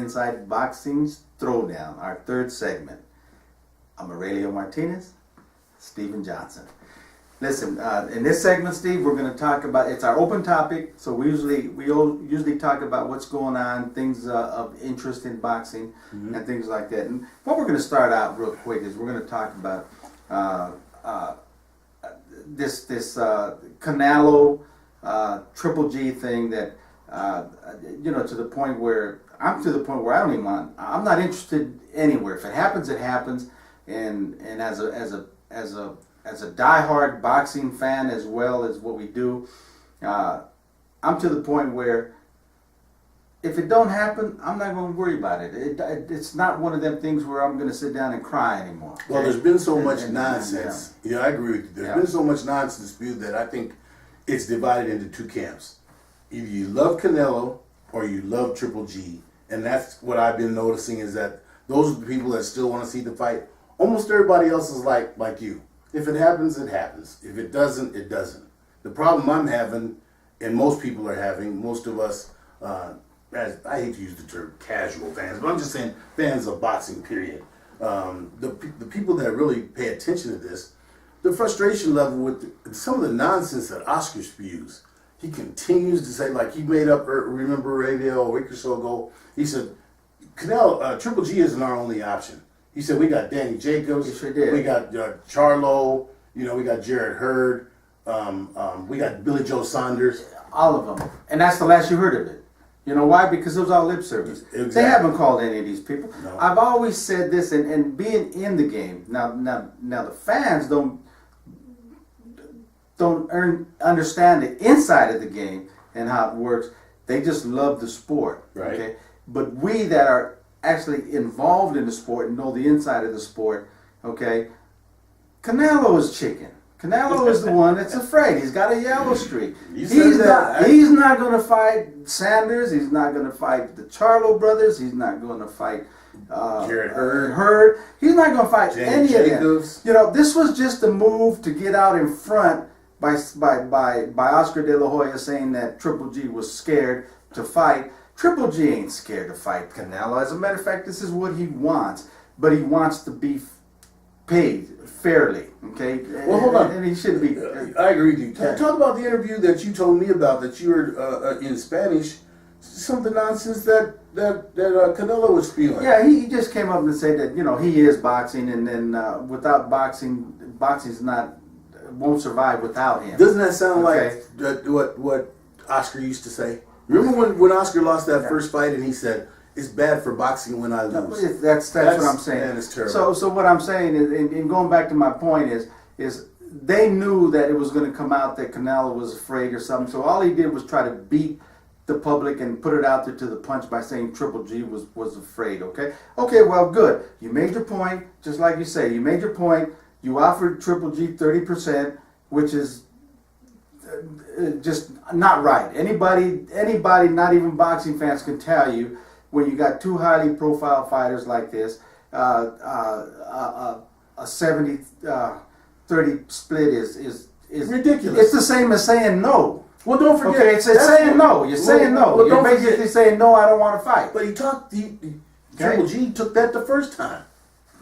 inside boxing's Throwdown, our third segment. I'm Aurelio Martinez, Stephen Johnson. Listen, in this segment, Steve, we're going to talk about, it's our open topic, so we usually talk about what's going on, things of interest in boxing, and things like that. And what we're going to start out real quick is we're going to talk about this Canelo Triple G thing that to the point where I don't even want. I'm not interested anywhere. If it happens, it happens. And as a diehard boxing fan as well as what we do, I'm to the point where if it don't happen, I'm not going to worry about it. It's not one of them things where I'm going to sit down and cry anymore. Okay? Well, there's been so much nonsense. Yeah, I agree with you. There's been so much nonsense spewed that I think it's divided into two camps. Either you love Canelo or you love Triple G. And that's what I've been noticing, is that those are the people that still want to see the fight. Almost everybody else is like you. If it happens, it happens. If it doesn't, it doesn't. The problem I'm having, and most people are having, most of us, as I hate to use the term casual fans, but I'm just saying fans of boxing, period. The people that really pay attention to this, the frustration level with some of the nonsense that Oscar spews. He continues to say, like he made up, remember radio a week or so ago, he said, Canelo, Triple G isn't our only option. He said, we got Danny Jacobs, he sure did. We got Charlo, we got Jared Hurd, we got Billy Joe Saunders. All of them. And that's the last you heard of it. You know why? Because it was all lip service. Exactly. They haven't called any of these people. No. I've always said this, and being in the game, now the fans don't understand the inside of the game and how it works. They just love the sport. Right. Okay? But we that are actually involved in the sport and know the inside of the sport, okay, Canelo is chicken. Canelo is the one that's afraid. He's got a yellow streak. He's not going to fight Sanders. He's not going to fight the Charlo brothers. He's not going to fight Jared Hurd. He's not going to fight any Jacobs. of them. This was just a move to get out in front by Oscar De La Hoya saying that Triple G was scared to fight. Triple G ain't scared to fight Canelo. As a matter of fact, this is what he wants, but he wants to be paid fairly. Okay. Well, hold on. And he should be. I agree with you. Talk about the interview that you told me about, that you heard in Spanish. Some of the nonsense that Canelo was spewing. Yeah, he just came up and said that he is boxing, and then without boxing's won't survive without him. Doesn't that sound like what Oscar used to say? Remember when Oscar lost that first fight and he said, it's bad for boxing when I lose? No, that's what I'm saying. Man, it's terrible. So what I'm saying is, and going back to my point is they knew that it was going to come out that Canelo was afraid or something. So all he did was try to beat the public and put it out there to the punch by saying Triple G was afraid. Okay, well, good. You made your point, just like you say. You made your point. You offered Triple G 30%, which is just not right. Anybody, not even boxing fans, can tell you when you got two highly profile fighters like this, a 70-30 split is ridiculous. It's the same as saying no. Well, don't forget. Okay, it's saying no. You're saying no. Well, You're basically saying no. I don't want to fight. But Triple G took that the first time.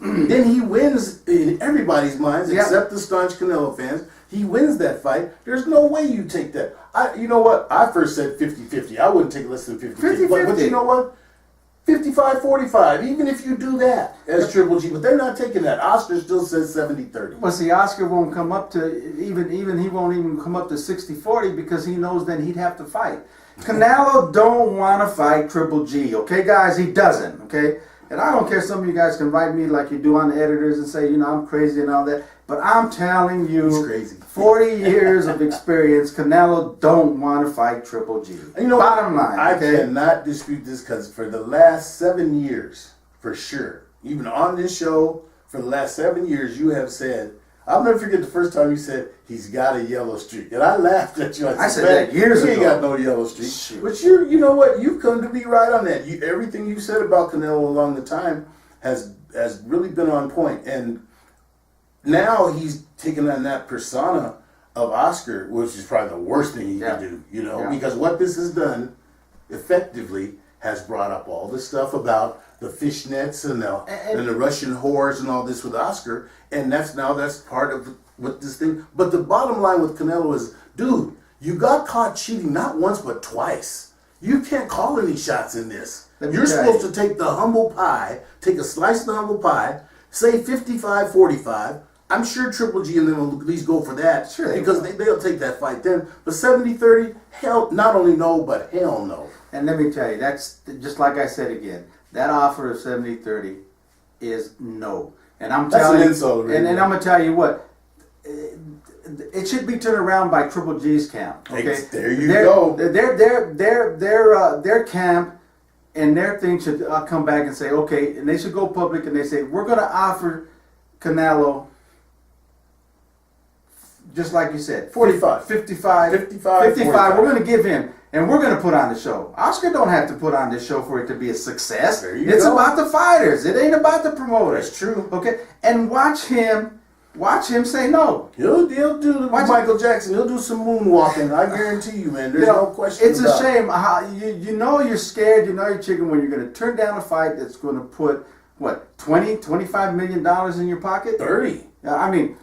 Then he wins in everybody's minds, except the staunch Canelo fans. He wins that fight. There's no way you take that. You know what? I first said 50-50. I wouldn't take less than 50-50. But you know what? 55-45. Even if you do that as Triple G. But they're not taking that. Oscar still says 70-30. Well, see, Oscar won't come up to, even he won't even come up to 60-40 because he knows then he'd have to fight. Canelo don't want to fight Triple G. Okay, guys? He doesn't. Okay? And I don't care, some of you guys can write me like you do on the editors and say, I'm crazy and all that. But I'm telling you, he's crazy. 40 years of experience, Canelo don't want to fight Triple G. And bottom line. I cannot dispute this, because for the last 7 years, for sure, even on this show, for the last 7 years, you have said, I'll never forget the first time you said, he's got a yellow streak. And I laughed at you. I said that years ago. He ain't got no yellow streak. Shoot. But you know what? You've come to be right on that. Everything you said about Canelo along the time has really been on point. And now he's taken on that persona of Oscar, which is probably the worst thing he can do, because what this has done, effectively, has brought up all this stuff about the fishnets and the Russian whores and all this with Oscar, and that's part of what this thing. But the bottom line with Canelo is, dude, you got caught cheating not once but twice. You can't call any shots in this. You're supposed to take the humble pie, take a slice of the humble pie, say 55-45. I'm sure Triple G and them will at least go for that, because they'll take that fight then. But 70-30, hell, not only no, but hell no. And let me tell you, that's just like I said again. That offer of 70-30 is no. And I'm telling you, and I'm gonna tell you what, it should be turned around by Triple G's camp. Okay, there you go. Their camp and their thing should come back and say, okay, and they should go public and they say, we're gonna offer Canelo, just like you said, 45, 55. 45. We're going to give him, and we're going to put on the show. Oscar don't have to put on this show for it to be a success. It's about the fighters. It ain't about the promoters. That's true. Okay, and watch him say no. He'll do Michael Jackson. He'll do some moonwalking. I guarantee you, man. There's no question. It's a shame how you know you're scared. You know you're chicken when you're going to turn down a fight that's going to put what $20-25 million in your pocket. 30. I mean.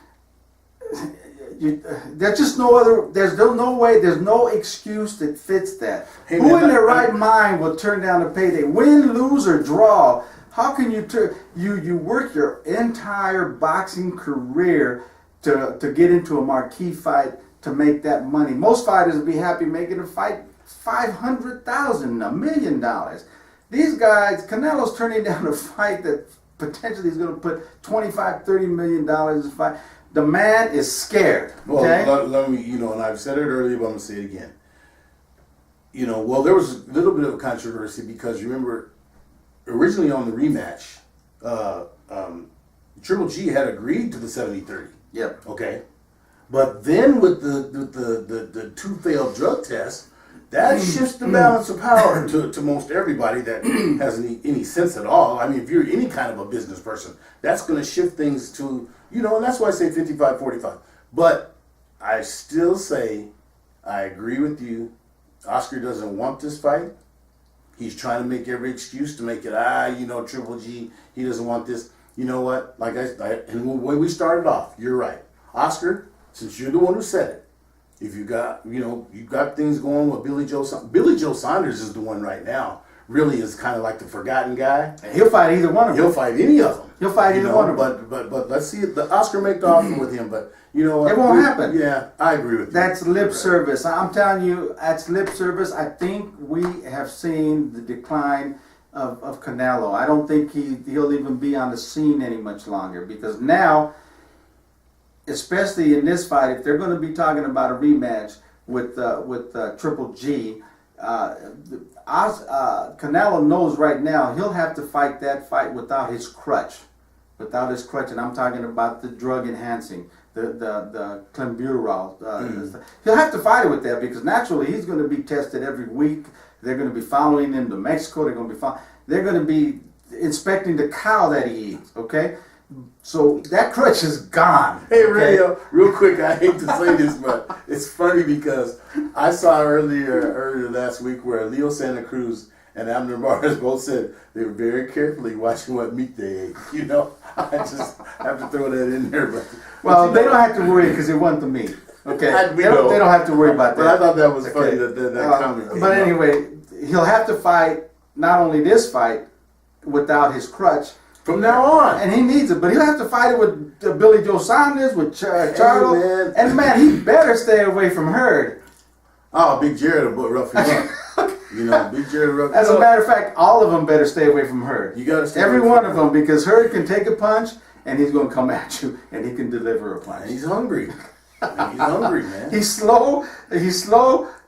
There's just no other. There's no way. There's no excuse that fits that. Hey, who in their right mind will turn down a payday, win, lose, or draw? How can you you work your entire boxing career to get into a marquee fight to make that money? Most fighters would be happy making a fight $500,000, $1 million. These guys, Canelo's turning down a fight that potentially is going to put $25-30 million in the fight. The man is scared. Okay? Well, let me, and I've said it earlier, but I'm going to say it again. There was a little bit of a controversy because remember, originally on the rematch, Triple G had agreed to the 70-30. Yep. Okay. But then with the two failed drug tests, that shifts the balance of power to most everybody that has any sense at all. I mean, if you're any kind of a business person, that's going to shift things to, and that's why I say 55-45. But I still say, I agree with you. Oscar doesn't want this fight. He's trying to make every excuse to make it, Triple G, he doesn't want this. You know what? And when we started off, you're right. Oscar, since you're the one who said it, if you got, you've got things going with Billy Joe Saunders is the one right now. Really is kind of like the forgotten guy. And he'll fight either one of them. He'll fight any of them. He'll fight either one of them. But let's see the Oscar make the offer with him. But you know what? It won't happen. Yeah, I agree with you. That's lip service. I'm telling you, that's lip service. I think we have seen the decline of Canelo. I don't think he'll even be on the scene any much longer because now, especially in this fight, if they're going to be talking about a rematch with Triple G, Canelo knows right now he'll have to fight that fight without his crutch, and I'm talking about the drug enhancing, the clenbuterol. He'll have to fight it with that because naturally he's going to be tested every week. They're going to be following him to Mexico. They're going to be inspecting the cow that he eats. Okay. So that crutch is gone. Hey, okay? Real quick, I hate to say this, but it's funny because I saw earlier last week where Leo Santa Cruz and Abner Barnes both said they were very carefully watching what meat they ate. I just have to throw that in there. But they don't have to worry because it wasn't the meat. Okay, they don't have to worry about that. But I thought that was funny that comment. But anyway, he'll have to fight not only this fight without his crutch. From now on. And he needs it, but he'll have to fight it with Billy Joe Saunders, with Charlo. And man, he better stay away from Hurd. Oh, Big Jared will rough him up. Big Jared rough him up. As a matter of fact, all of them better stay away from Hurd. You gotta stay Every one of them, because Hurd can take a punch and he's going to come at you and he can deliver a punch. And he's hungry. Man. He's slow,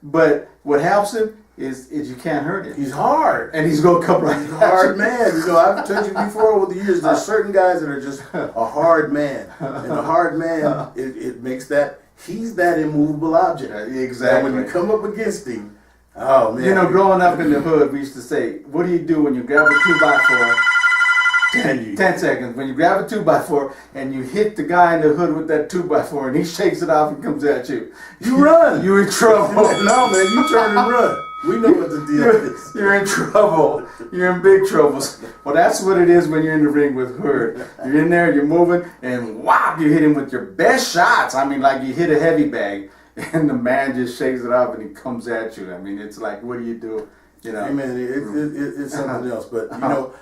but what helps him is you can't hurt him. He's hard. And he's going to come right He's a hard man. I've told you before over the years, there's certain guys that are just a hard man. And a hard man, it makes he's that immovable object. Exactly. And when you come up against him, oh man. Growing up in the hood, we used to say, what do you do when you grab a 2x4? 10 seconds. When you grab a 2x4 and you hit the guy in the hood with that 2x4 and he shakes it off and comes at you. You run. You're in trouble. No, man, you turn and run. We know what the deal is. You're in trouble. You're in big trouble. Well, that's what it is when you're in the ring with Hurd. You're in there, you're moving, and wow, you hit him with your best shots. I mean, like you hit a heavy bag, and the man just shakes it off and he comes at you. I mean, it's like, what do you do? You know, hey man, it's something else. But you know,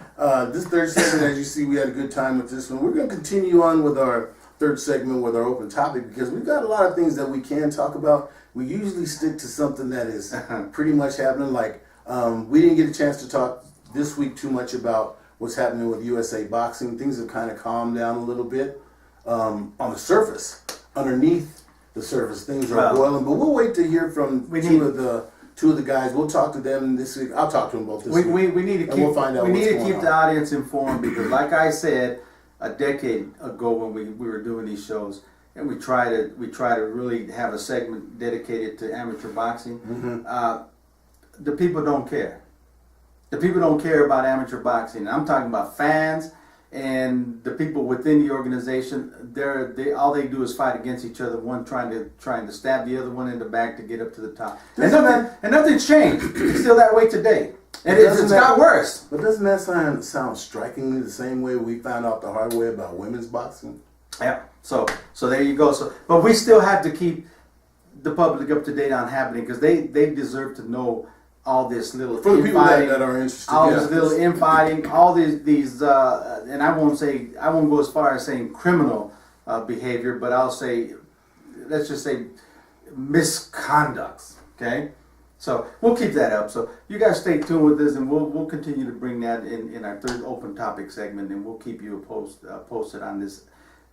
this third segment, as you see, we had a good time with this one. We're going to continue on with our third segment with our open topic because we've got a lot of things that we can talk about. We usually stick to something that is pretty much happening. Like we didn't get a chance to talk this week too much about what's happening with USA Boxing. Things have kind of calmed down a little bit on the surface. Underneath the surface, things are boiling. But we'll wait to hear from two of the guys. We'll talk to them this week. I'll talk to them both this week. We need to keep, we'll find out we need what's to going keep the audience informed because, like I said, a decade ago when we were doing these shows, and we try to really have a segment dedicated to amateur boxing. The people don't care. The people don't care about amateur boxing. I'm talking about fans and the people within the organization. They all they do is fight against each other. One trying to stab the other one in the back to get up to the top. And nothing's changed. It's still that way today. And it's got worse. But doesn't that sound strikingly the same way we found out the hard way about women's boxing? Yeah. So there you go. But we still have to keep the public up to date on happening because they deserve to know all this little for the people that are interested. All this little infighting, all these and I won't go as far as saying criminal behavior, but I'll say, let's just say misconducts. Okay. So we'll keep that up. So you guys stay tuned with this, and we'll continue to bring that in our third open topic segment, and we'll keep you posted on this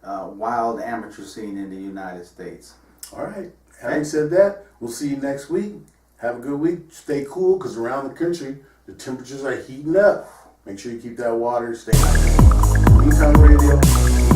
wild amateur scene in the United States. All right. Having said that, we'll see you next week. Have a good week. Stay cool because around the country the temperatures are heating up. Make sure you keep that water. Stay hydrated. Meantime Radio.